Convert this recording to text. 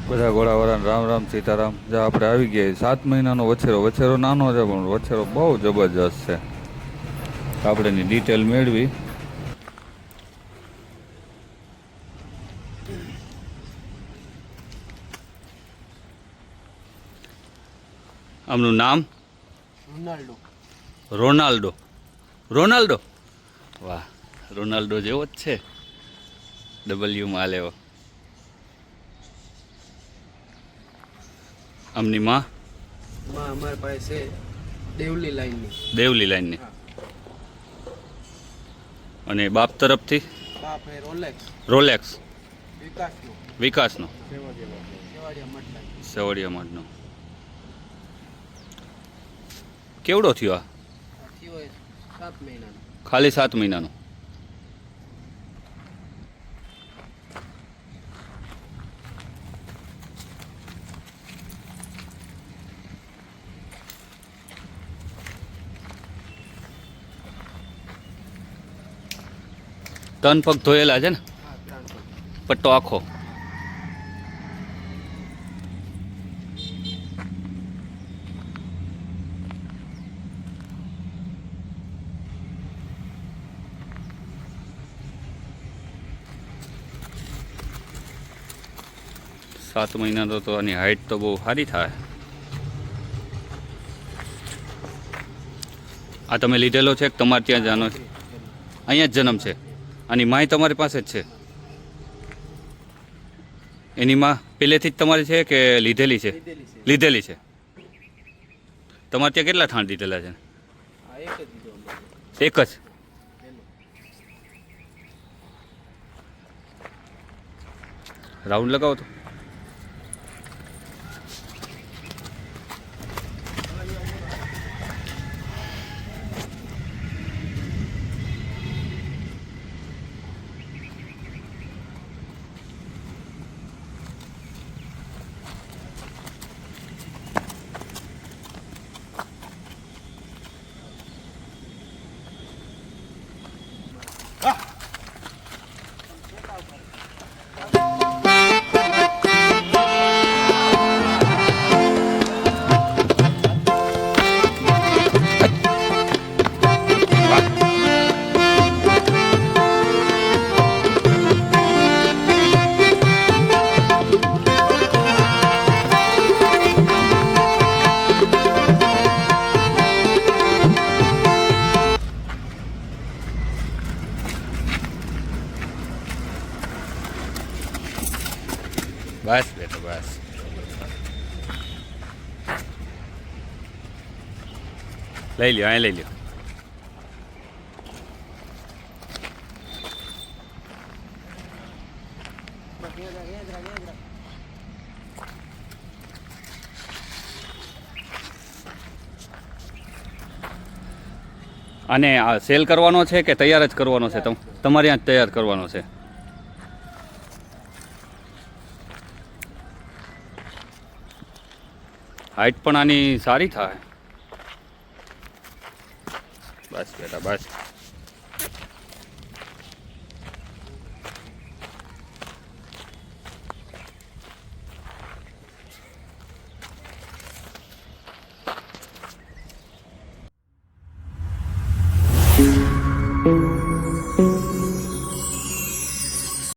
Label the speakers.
Speaker 1: બધા ઘોડાવાળાને રામ રામ સીતારામ. જે આપણે આવી ગયા 7 મહિનાનો વછેરો. વછેરો નાનો છે પણ વછેરો બહુ જબરજસ્ત છે. આપણે એની ડિટેલ મેળવી. આમનું નામ
Speaker 2: રોનાલ્ડો.
Speaker 1: રોનાલ્ડો. રોનાલ્ડો, વાહ, રોનાલ્ડો જેવો જ છે. ડબલ્યુમાં લેવો. આમની માં
Speaker 2: અમારી પાસે દેવલી લાઈનની.
Speaker 1: દેવલી લાઈનની. અને બાપ તરફથી
Speaker 2: બાપ એ રોલેક્સ.
Speaker 1: રોલેક્સ.
Speaker 2: વિકાસનો.
Speaker 1: વિકાસનો.
Speaker 2: સેવાડિયા મઠ.
Speaker 1: સેવડિયા મઠનો. કેવડો થયો આ?
Speaker 2: થયો 7 મહિનાનો.
Speaker 1: ખાલી 7 મહિનાનો. તન પગ ધોયેલા છે ને?
Speaker 2: હા, 3 પગ.
Speaker 1: પટ્ટો આખો. સાત મહિના તો આની હાઈટ તો બહુ સારી થાય. આ તમે લીધેલો છે કે તમારે ત્યાં જાનો છે? અહીંયા જ જન્મ છે. આની માય તમારી પાસે જ છે? એની માં પહેલેથી જ તમારી છે કે લીધેલી છે? લીધેલી છે. તમારે ત્યાં કેટલા થાણ દીધેલા છે?
Speaker 2: હા, એક જ દીધો અમને.
Speaker 1: એક જ.
Speaker 2: પહેલો.
Speaker 1: રાઉન્ડ લગાવો તો. બસ બેટો બસ. લઈ લ્યો, અહીં લઈ લ્યો. આને આ સેલ કરવાનો છે કે તૈયાર જ કરવાનો છે? તમારે ત્યાં જ તૈયાર કરવાનો છે? હાઈટ પણ આની સારી થાય. બસ બેટા બસ.